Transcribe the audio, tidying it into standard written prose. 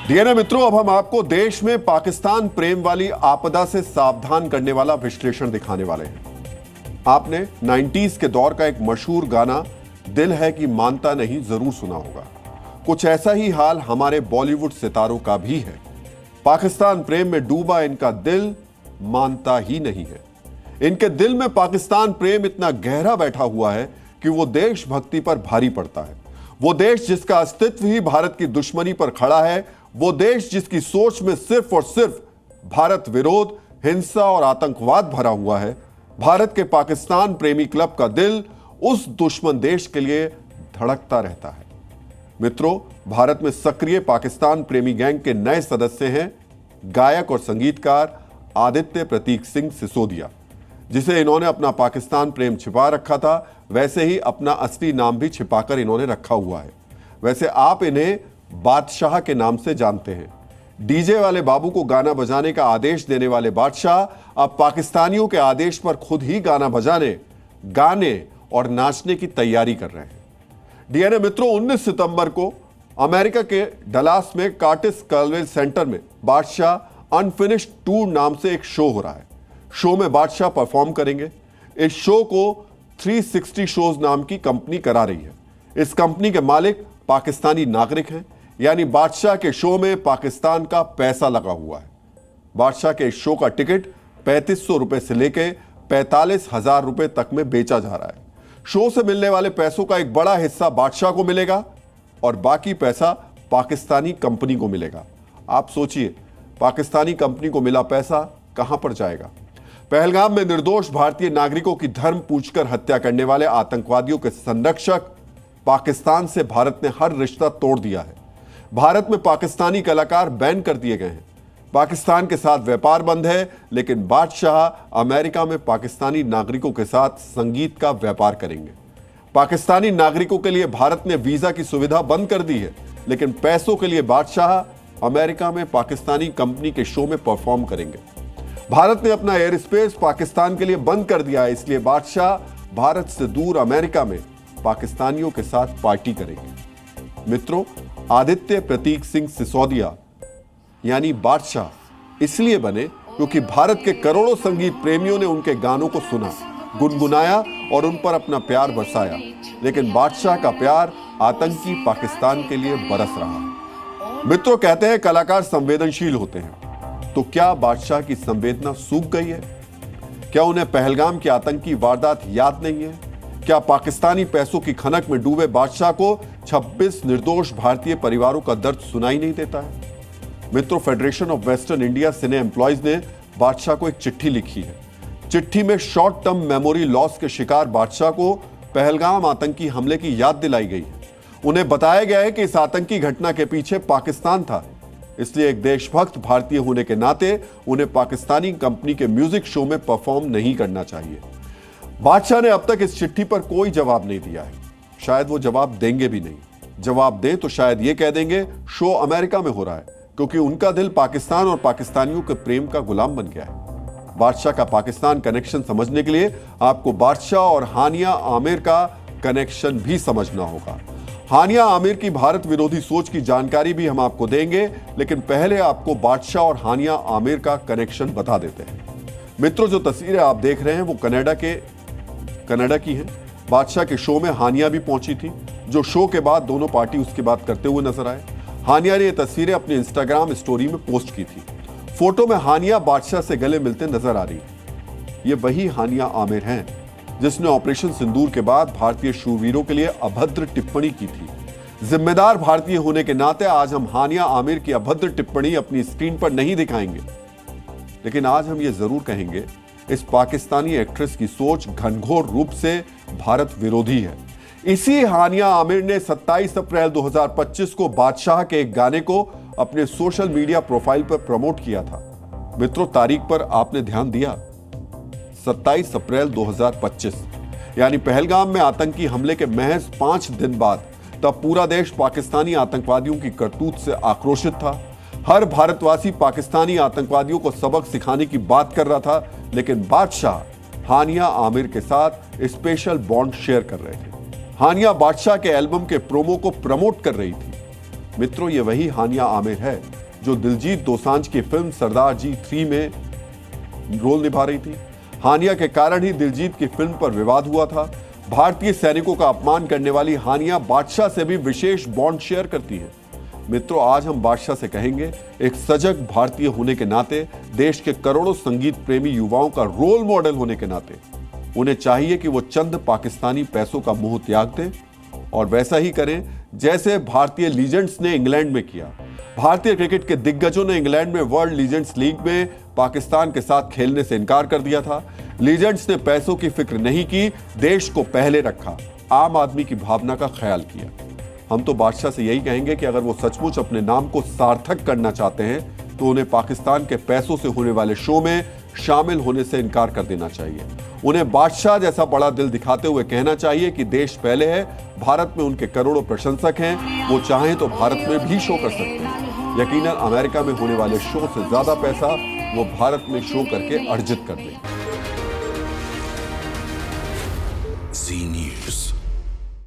DNA मित्रों, अब हम आपको देश में पाकिस्तान प्रेम वाली आपदा से सावधान करने वाला विश्लेषण दिखाने वाले हैं। आपने 90s के दौर का एक मशहूर गाना दिल है कि मानता नहीं जरूर सुना होगा। कुछ ऐसा ही हाल हमारे बॉलीवुड सितारों का भी है। पाकिस्तान प्रेम में डूबा इनका दिल मानता ही नहीं है। इनके दिल में पाकिस्तान प्रेम इतना गहरा बैठा हुआ है कि वो देशभक्ति पर भारी पड़ता है। वो देश जिसका अस्तित्व ही भारत की दुश्मनी पर खड़ा है, वो देश जिसकी सोच में सिर्फ और सिर्फ भारत विरोध, हिंसा और आतंकवाद भरा हुआ है। भारत के पाकिस्तान प्रेमी क्लब का दिल उस दुश्मन देश के लिए धड़कता रहता है। मित्रों, भारत में सक्रिय पाकिस्तान प्रेमी गैंग के नए सदस्य हैं गायक और संगीतकार आदित्य प्रतीक सिंह सिसोदिया, जिसे इन्होंने अपना पाकिस्तान प्रेम छिपा रखा था, वैसे ही अपना असली नाम भी छिपाकर इन्होंने रखा हुआ है। वैसे आप इन्हें बादशाह के नाम से जानते हैं। डीजे वाले बाबू को गाना बजाने का आदेश देने वाले बादशाह अब पाकिस्तानियों के आदेश पर खुद ही गाना बजाने, गाने और नाचने की तैयारी कर रहे हैं। डीएनए मित्रों, 19 सितंबर को अमेरिका के डलास में कार्टिस कल्वेल सेंटर में बादशाह अनफिनिश्ड टूर नाम से एक शो हो रहा है। शो में बादशाह परफॉर्म करेंगे। इस शो को 360 शोज नाम की कंपनी करा रही है। इस कंपनी के मालिक पाकिस्तानी नागरिक हैं, यानी बादशाह के शो में पाकिस्तान का पैसा लगा हुआ है। बादशाह के इस शो का टिकट 3500 रुपए से लेकर 45,000 रुपए तक में बेचा जा रहा है। शो से मिलने वाले पैसों का एक बड़ा हिस्सा बादशाह को मिलेगा और बाकी पैसा पाकिस्तानी कंपनी को मिलेगा। आप सोचिए, पाकिस्तानी कंपनी को मिला पैसा कहां पर जाएगा? पहलगाम में निर्दोष भारतीय नागरिकों की धर्म पूछकर हत्या करने वाले आतंकवादियों के संरक्षक पाकिस्तान से भारत ने हर रिश्ता तोड़ दिया है। भारत में पाकिस्तानी कलाकार बैन कर दिए गए हैं। पाकिस्तान के साथ व्यापार बंद है, लेकिन बादशाह अमेरिका में पाकिस्तानी नागरिकों के साथ संगीत का व्यापार करेंगे। पाकिस्तानी नागरिकों के लिए भारत ने वीजा की सुविधा बंद कर दी है, लेकिन पैसों के लिए बादशाह अमेरिका में पाकिस्तानी कंपनी के शो में परफॉर्म करेंगे। भारत ने अपना एयर स्पेस पाकिस्तान के लिए बंद कर दिया है, इसलिए बादशाह भारत से दूर अमेरिका में पाकिस्तानियों के साथ पार्टी करेंगे। मित्रों, आदित्य प्रतीक सिंह सिसोदिया यानी बादशाह इसलिए बने क्योंकि भारत के करोड़ों संगीत प्रेमियों ने उनके गानों को सुना, गुनगुनाया और उन पर अपना प्यार बरसाया। लेकिन बादशाह का प्यार आतंकी पाकिस्तान के लिए बरस रहा है। मित्रों, कहते हैं कलाकार संवेदनशील होते हैं, तो क्या बादशाह की संवेदना सूख गई है? क्या उन्हें पहलगाम की आतंकी वारदात याद नहीं है? क्या पाकिस्तानी पैसों की खनक में डूबे बादशाह को 26 निर्दोष भारतीय परिवारों का दर्द सुनाई नहीं देता है? मित्रों, federation of western India cine employees ने बादशाह को एक चिट्ठी लिखी है। चिट्ठी में शॉर्ट टर्म मेमोरी लॉस के शिकार बादशाह को पहलगाम आतंकी हमले की याद दिलाई गई है। उन्हें बताया गया है कि इस आतंकी घटना के पीछे पाकिस्तान था, इसलिए एक देशभक्त भारतीय होने के नाते उन्हें पाकिस्तानी कंपनी के म्यूजिक शो में परफॉर्म नहीं करना चाहिए। बादशाह ने अब तक इस चिट्ठी पर कोई जवाब नहीं दिया है। शायद वो जवाब देंगे भी नहीं। जवाब दें तो शायद ये कह देंगे शो अमेरिका में हो रहा है, क्योंकि उनका दिल पाकिस्तान और पाकिस्तानियों के प्रेम का गुलाम बन गया है। बादशाह का पाकिस्तान कनेक्शन समझने के लिए आपको बादशाह और हानिया आमिर का कनेक्शन भी समझना होगा। हानिया आमिर की भारत विरोधी सोच की जानकारी भी हम आपको देंगे, लेकिन पहले आपको बादशाह और हानिया आमिर का कनेक्शन बता देते हैं। मित्रों, जो तस्वीरें आप देख रहे हैं वो कनाडा की हैं। बादशाह के शो में हानिया भी पहुंची थी, जो शो के बाद दोनों पार्टी उसके बाद करते हुए नजर आए। हानिया ने ये तस्वीरें अपनी इंस्टाग्राम स्टोरी में पोस्ट की थी। फोटो में हानिया बादशाह से गले मिलते नजर आ रही है। ये वही हानिया आमिर हैं जिसने ऑपरेशन सिंदूर के बाद भारतीय शूरवीरों के लिए अभद्र टिप्पणी की थी। जिम्मेदार भारतीय होने के नाते आज हम हानिया आमिर की अभद्र टिप्पणी अपनी स्क्रीन पर नहीं दिखाएंगे, लेकिन आज हम ये जरूर कहेंगे, इस पाकिस्तानी एक्ट्रेस की सोच घनघोर रूप से भारत विरोधी है। इसी हानिया आमिर ने 27 अप्रैल 2025 को बादशाह के एक गाने को अपने सोशल मीडिया प्रोफाइल पर प्रमोट किया था। मित्रों, तारीख पर आपने ध्यान दिया, 27 अप्रैल 2025, यानी पहलगाम में आतंकी हमले के महज 5 दिन बाद। तब पूरा देश पाकिस्तानी आतंकवादियों की करतूत से आक्रोशित था। हर भारतवासी पाकिस्तानी आतंकवादियों को सबक सिखाने की बात कर रहा था, लेकिन बादशाह हानिया आमिर के साथ स्पेशल बॉन्ड शेयर कर रहे थे। हानिया बादशाह के एल्बम के प्रोमो को प्रमोट कर रही थी। मित्रों, ये वही हानिया आमिर है जो दिलजीत दोसांझ की फिल्म सरदार जी 3 में रोल निभा रही थी। हानिया के कारण ही दिलजीत की फिल्म पर विवाद हुआ था। भारतीय सैनिकों का अपमान करने वाली हानिया बादशाह से भी विशेष बॉन्ड शेयर करती है। मित्रों, आज हम बादशाह से कहेंगे, एक सजग भारतीय होने के नाते, देश के करोड़ों संगीत प्रेमी युवाओं का रोल मॉडल होने के नाते, उन्हें चाहिए कि वो चंद पाकिस्तानी पैसों का मोह त्याग दें और वैसा ही करें जैसे भारतीय लीजेंड्स ने इंग्लैंड में किया। भारतीय क्रिकेट के दिग्गजों ने इंग्लैंड में वर्ल्ड लीजेंड्स लीग में पाकिस्तान के साथ खेलने से इनकार कर दिया था। लीजेंड्स ने पैसों की फिक्र नहीं की, देश को पहले रखा, आम आदमी की भावना का ख्याल किया। हम तो बादशाह से यही कहेंगे कि अगर वो सचमुच अपने नाम को सार्थक करना चाहते हैं तो उन्हें पाकिस्तान के पैसों से होने वाले शो में शामिल होने से इनकार कर देना चाहिए। उन्हें बादशाह जैसा बड़ा दिल दिखाते हुए कहना चाहिए कि देश पहले है, भारत में उनके करोड़ों प्रशंसक हैं, वो चाहें तो भारत में भी शो कर सकते हैं। यकीनन अमेरिका में होने वाले शो से ज्यादा पैसा वो भारत में शो करके अर्जित कर दें। Zee News.